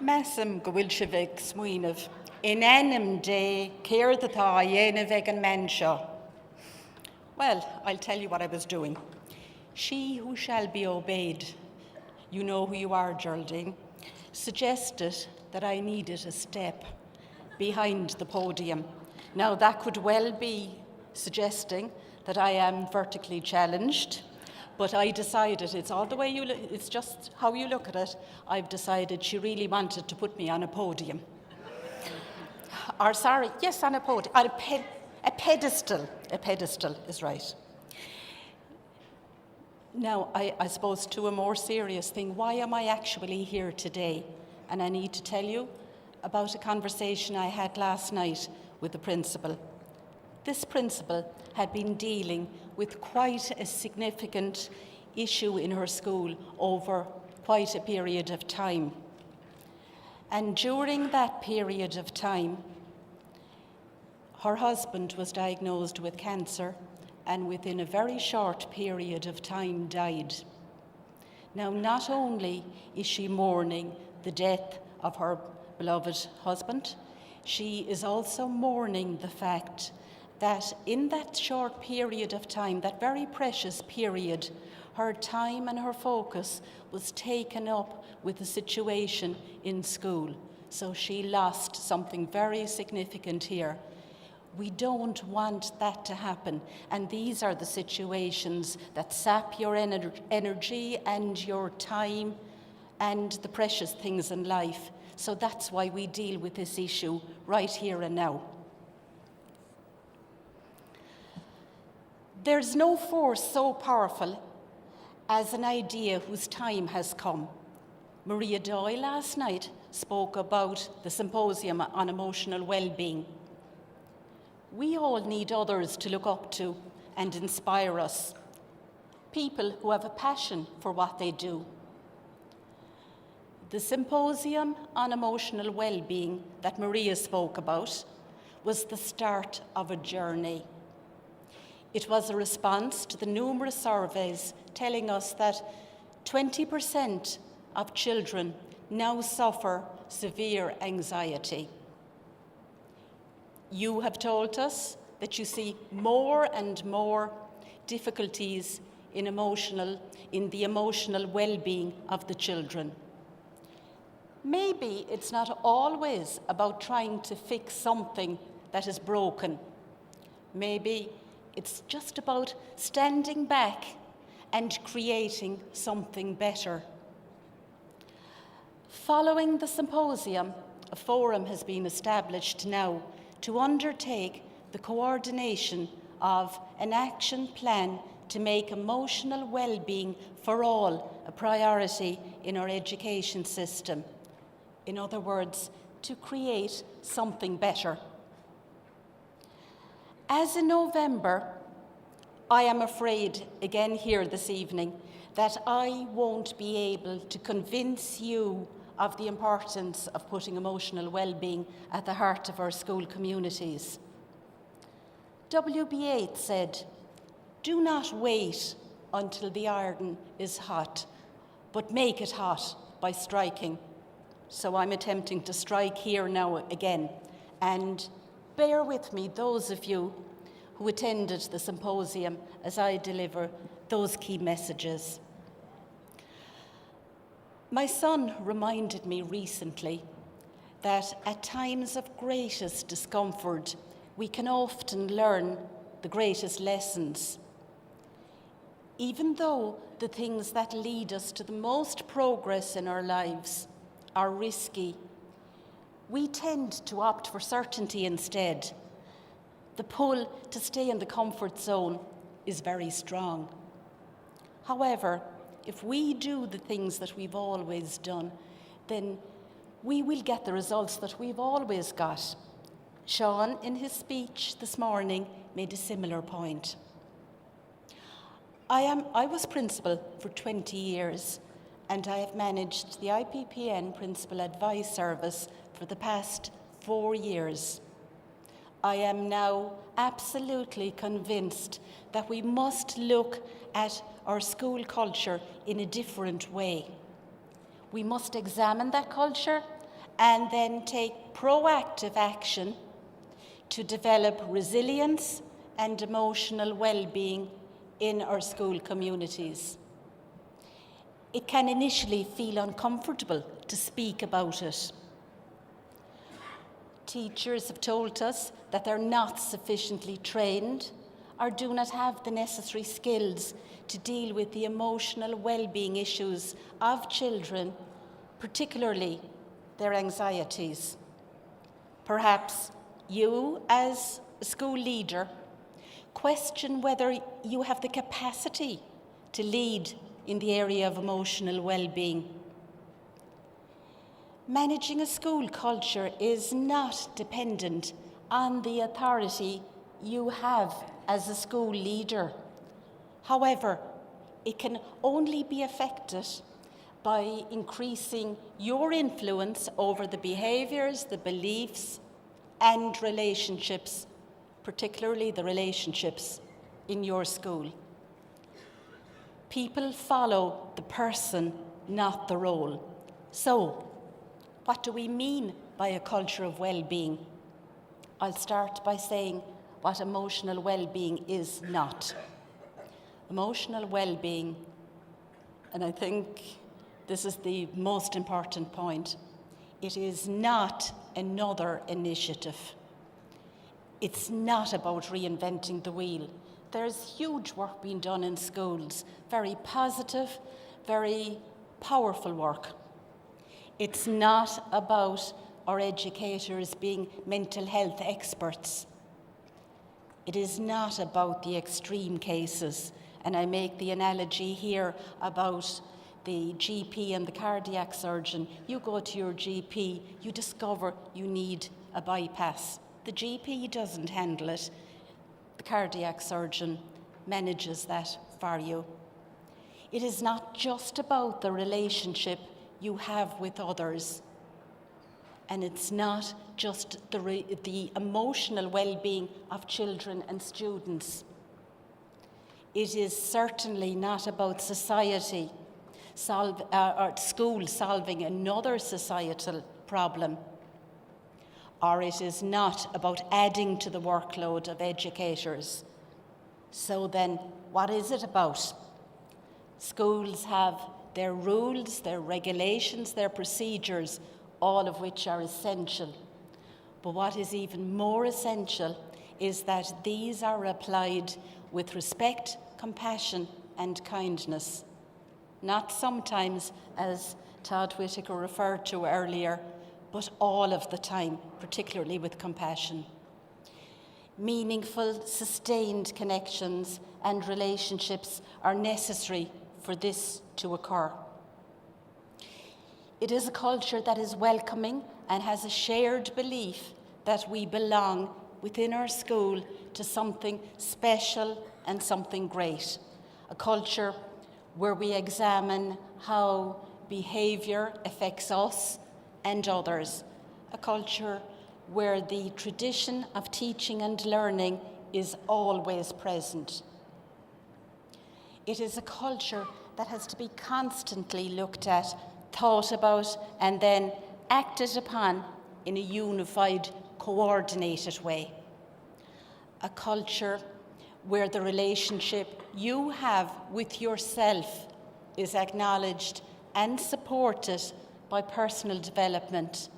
Massam Gawilshevik Sweenov, in enim de Kirdatha Yeneveg and Manshaw. Well, I'll tell you what I was doing. She who shall be obeyed, you know who you are, Geraldine, suggested that I needed a step behind the podium. Now, that could well be suggesting that I am vertically challenged, but I decided it's just how you look at it. I've decided she really wanted to put me on a podium. On a podium, on a pedestal. A pedestal is right. Now, I suppose to a more serious thing, why am I actually here today? And I need to tell you about a conversation I had last night with the principal. This principal had been dealing with quite a significant issue in her school over quite a period of time. And during that period of time, her husband was diagnosed with cancer and within a very short period of time died. Now, not only is she mourning the death of her beloved husband, she is also mourning the fact that in that short period of time, that very precious period, her time and her focus was taken up with the situation in school. So she lost something very significant here. We don't want that to happen, and these are the situations that sap your energy and your time and the precious things in life. So that's why we deal with this issue right here and now. There's no force so powerful as an idea whose time has come. Maria Doyle last night spoke about the symposium on emotional well-being. We all need others to look up to and inspire us, people who have a passion for what they do. The symposium on emotional well-being that Maria spoke about was the start of a journey. It was a response to the numerous surveys telling us that 20% of children now suffer severe anxiety. You have told us that you see more and more difficulties in the emotional well-being of the children. Maybe it's not always about trying to fix something that is broken. Maybe it's just about standing back and creating something better. Following the symposium, a forum has been established now to undertake the coordination of an action plan to make emotional well-being for all a priority in our education system. In other words, to create something better. As in November, I am afraid, again here this evening, that I won't be able to convince you of the importance of putting emotional well-being at the heart of our school communities. W.B. Yeats said, "Do not wait until the iron is hot, but make it hot by striking." So I'm attempting to strike here now again. And bear with me, those of you who attended the symposium, as I deliver those key messages. My son reminded me recently that at times of greatest discomfort, we can often learn the greatest lessons. Even though the things that lead us to the most progress in our lives are risky, we tend to opt for certainty instead. The pull to stay in the comfort zone is very strong. However, if we do the things that we've always done, then we will get the results that we've always got. Sean, in his speech this morning, made a similar point. I was principal for 20 years, and I have managed the IPPN Principal Advice Service for the past 4 years. I am now absolutely convinced that we must look at our school culture in a different way. We must examine that culture and then take proactive action to develop resilience and emotional well-being in our school communities. It can initially feel uncomfortable to speak about it. Teachers have told us that they're not sufficiently trained or do not have the necessary skills to deal with the emotional well-being issues of children, particularly their anxieties. Perhaps you, as a school leader, question whether you have the capacity to lead in the area of emotional well-being. Managing a school culture is not dependent on the authority you have as a school leader. However, it can only be affected by increasing your influence over the behaviours, the beliefs, and relationships, particularly the relationships in your school. People follow the person, not the role. So, what do we mean by a culture of well-being? I'll start by saying what emotional well-being is not. Emotional well-being, and I think this is the most important point, it is not another initiative. It's not about reinventing the wheel. There's huge work being done in schools, very positive, very powerful work. It's not about our educators being mental health experts. It is not about the extreme cases, and I make the analogy here about the GP and the cardiac surgeon. You go to your GP, you discover you need a bypass. The GP doesn't handle it. The cardiac surgeon manages that for you. It is not just about the relationship you have with others, and it's not just the emotional well-being of children and students. It is certainly not about society or school solving another societal problem, or it is not about adding to the workload of educators. So then, what is it about? Schools have their rules, their regulations, their procedures, all of which are essential. But what is even more essential is that these are applied with respect, compassion, and kindness. Not sometimes, as Todd Whittaker referred to earlier, but all of the time, particularly with compassion. Meaningful, sustained connections and relationships are necessary for this to occur. It is a culture that is welcoming and has a shared belief that we belong within our school to something special and something great. A culture where we examine how behaviour affects us and others. A culture where the tradition of teaching and learning is always present. It is a culture that has to be constantly looked at, thought about, and then acted upon in a unified, coordinated way. A culture where the relationship you have with yourself is acknowledged and supported by personal development,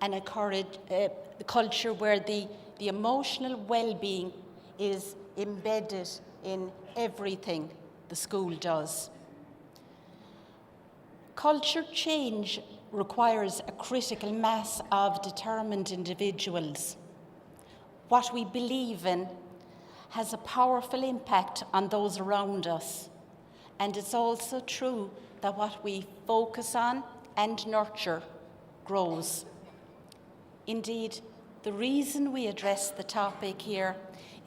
and a culture where the emotional well-being is embedded in everything the school does. Culture change requires a critical mass of determined individuals. What we believe in has a powerful impact on those around us, and it's also true that what we focus on and nurture grows. Indeed, the reason we address the topic here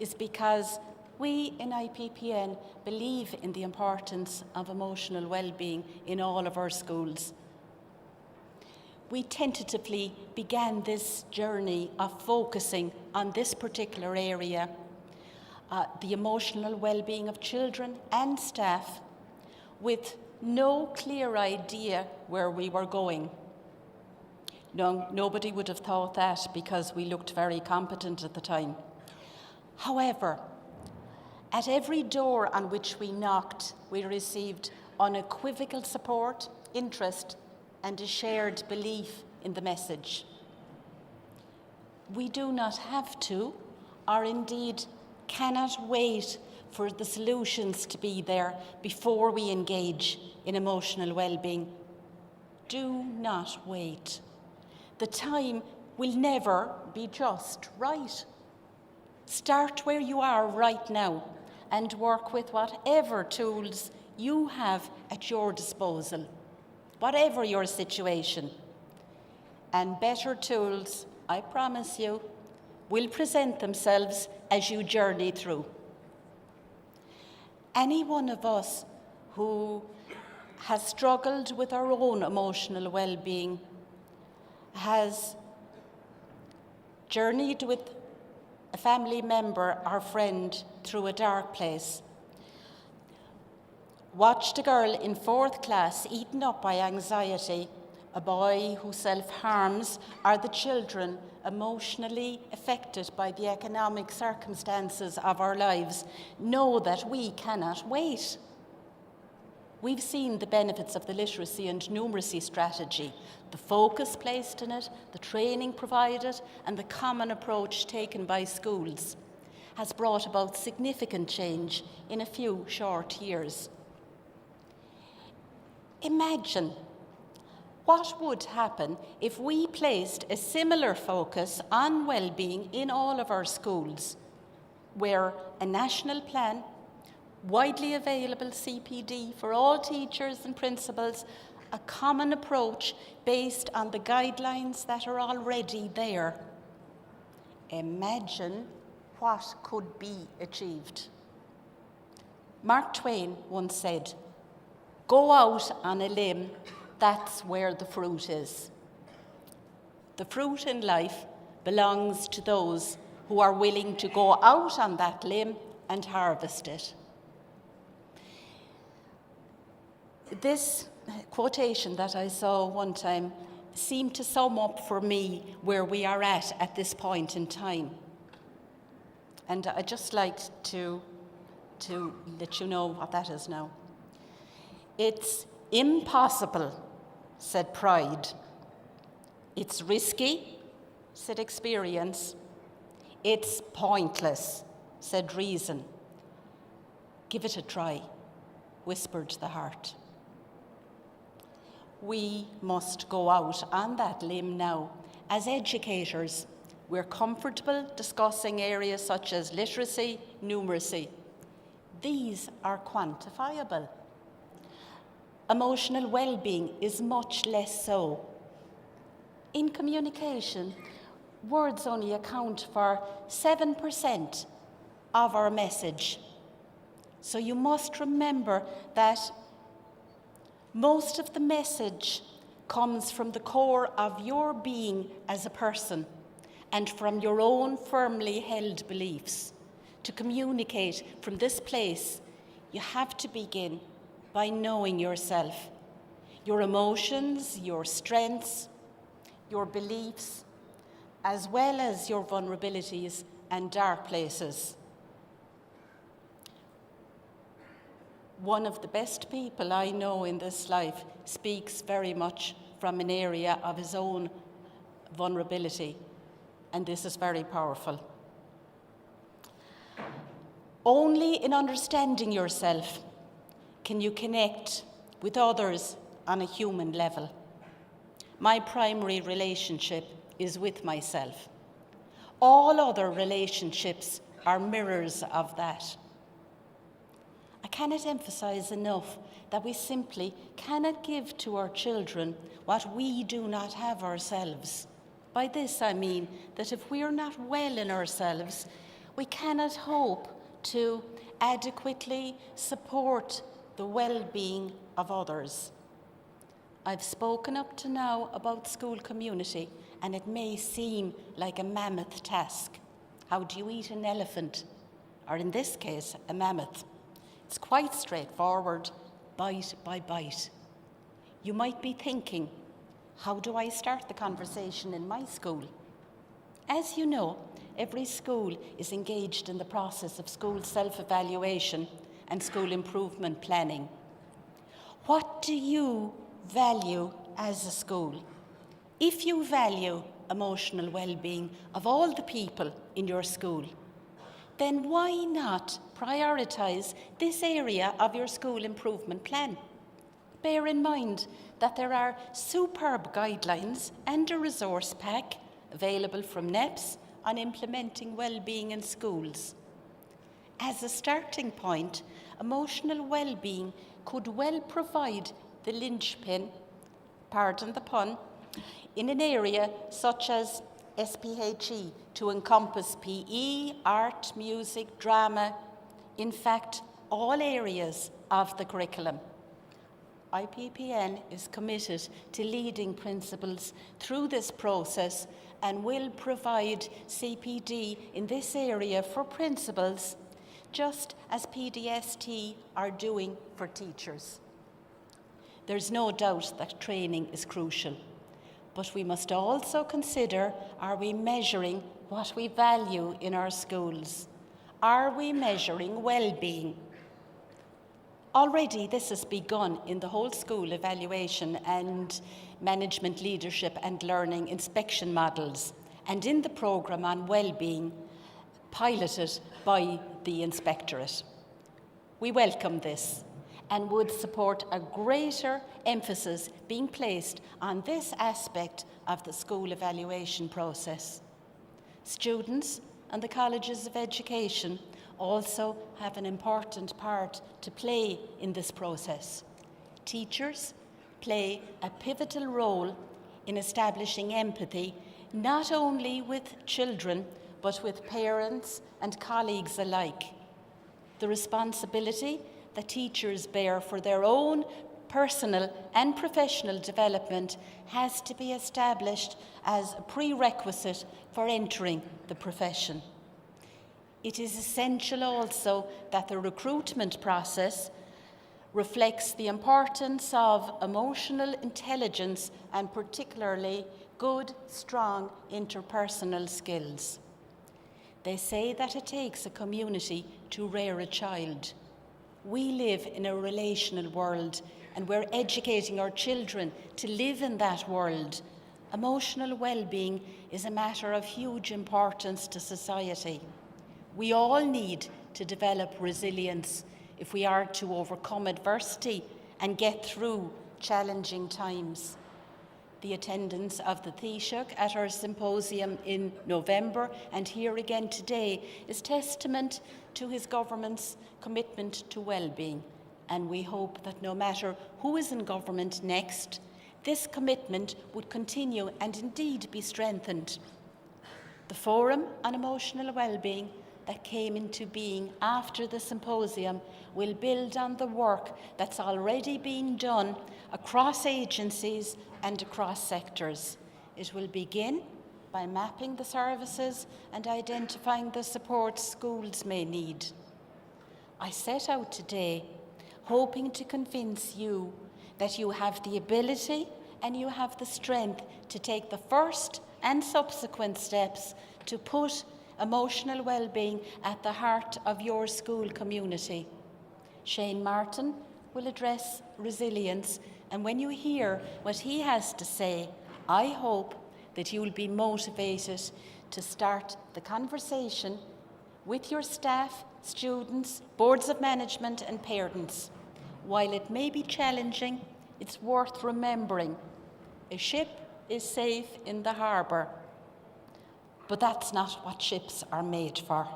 is because we in IPPN believe in the importance of emotional well-being in all of our schools. We tentatively began this journey of focusing on this particular area, the emotional well-being of children and staff, with no clear idea where we were going. No, nobody would have thought that because we looked very competent at the time. However, at every door on which we knocked, we received unequivocal support, interest, and a shared belief in the message. We do not have to, or indeed cannot wait for the solutions to be there before we engage in emotional well-being. Do not wait. The time will never be just right. Start where you are right now and work with whatever tools you have at your disposal, whatever your situation. And better tools, I promise you, will present themselves as you journey through. Any one of us who has struggled with our own emotional well-being has journeyed with a family member or friend through a dark place, watched a girl in 4th class eaten up by anxiety, a boy who self-harms, or the children emotionally affected by the economic circumstances of our lives, know that we cannot wait. We've seen the benefits of the literacy and numeracy strategy, the focus placed in it, the training provided, and the common approach taken by schools has brought about significant change in a few short years. Imagine what would happen if we placed a similar focus on well-being in all of our schools, where a national plan, widely available CPD for all teachers and principals, a common approach based on the guidelines that are already there. Imagine what could be achieved. Mark Twain once said, "Go out on a limb, that's where the fruit is." The fruit in life belongs to those who are willing to go out on that limb and harvest it. This quotation that I saw one time seemed to sum up for me where we are at this point in time. And I'd just like to let you know what that is now. It's impossible, said pride. It's risky, said experience. It's pointless, said reason. Give it a try, whispered the heart. We must go out on that limb now. As educators, we're comfortable discussing areas such as literacy, numeracy. These are quantifiable. Emotional well-being is much less so. In communication, words only account for 7% of our message. So you must remember that most of the message comes from the core of your being as a person and from your own firmly held beliefs. To communicate from this place, you have to begin by knowing yourself, your emotions, your strengths, your beliefs, as well as your vulnerabilities and dark places. One of the best people I know in this life speaks very much from an area of his own vulnerability, and this is very powerful. Only in understanding yourself can you connect with others on a human level. My primary relationship is with myself. All other relationships are mirrors of that. I cannot emphasize enough that we simply cannot give to our children what we do not have ourselves. By this I mean that if we are not well in ourselves, we cannot hope to adequately support the well-being of others. I've spoken up to now about school community, and it may seem like a mammoth task. How do you eat an elephant? Or in this case, a mammoth. It's quite straightforward, bite by bite. You might be thinking, How do I start the conversation in my school? As you know, every school is engaged in the process of school self-evaluation and school improvement planning. What do you value as a school? If you value emotional well-being of all the people in your school, then why not prioritise this area of your school improvement plan? Bear in mind that there are superb guidelines and a resource pack available from NEPS on implementing well-being in schools. As a starting point, emotional well-being could well provide the linchpin, pardon the pun, in an area such as SPHE to encompass PE, art, music, drama, in fact, all areas of the curriculum. IPPN is committed to leading principals through this process and will provide CPD in this area for principals, just as PDST are doing for teachers. There's no doubt that training is crucial, but we must also consider, are we measuring what we value in our schools? Are we measuring well-being? Already this has begun in the whole school evaluation and management leadership and learning inspection models, and in the programme on well-being piloted by the Inspectorate. We welcome this and would support a greater emphasis being placed on this aspect of the school evaluation process. Students and the colleges of education also have an important part to play in this process. Teachers play a pivotal role in establishing empathy, not only with children, but with parents and colleagues alike. The responsibility that teachers bear for their own personal and professional development has to be established as a prerequisite for entering the profession. It is essential also that the recruitment process reflects the importance of emotional intelligence and particularly good, strong interpersonal skills. They say that it takes a community to rear a child. We live in a relational world and we're educating our children to live in that world. Emotional well-being is a matter of huge importance to society. We all need to develop resilience if we are to overcome adversity and get through challenging times. The attendance of the Taoiseach at our symposium in November and here again today is testament to his government's commitment to well-being, and we hope that no matter who is in government next, this commitment would continue and indeed be strengthened. The Forum on Emotional Wellbeing that came into being after the symposium will build on the work that's already being done across agencies and across sectors. It will begin by mapping the services and identifying the support schools may need. I set out today hoping to convince you that you have the ability and you have the strength to take the first and subsequent steps to put emotional well-being at the heart of your school community. Shane Martin will address resilience, and when you hear what he has to say, I hope that you will be motivated to start the conversation with your staff, students, boards of management and parents. While it may be challenging, it's worth remembering a ship is safe in the harbour, but that's not what ships are made for.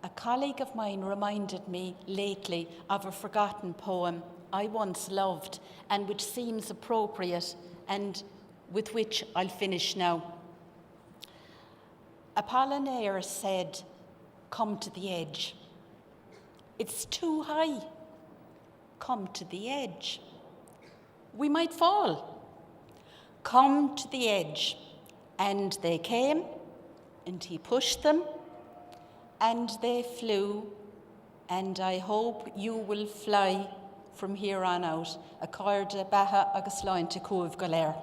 A colleague of mine reminded me lately of a forgotten poem I once loved and which seems appropriate and with which I'll finish now. Apollinaire said, "Come to the edge." It's too high. Come to the edge. We might fall. Come to the edge. And they came, and he pushed them, and they flew, and I hope you will fly from here on out. A card batha agus láinte cuamh go léir.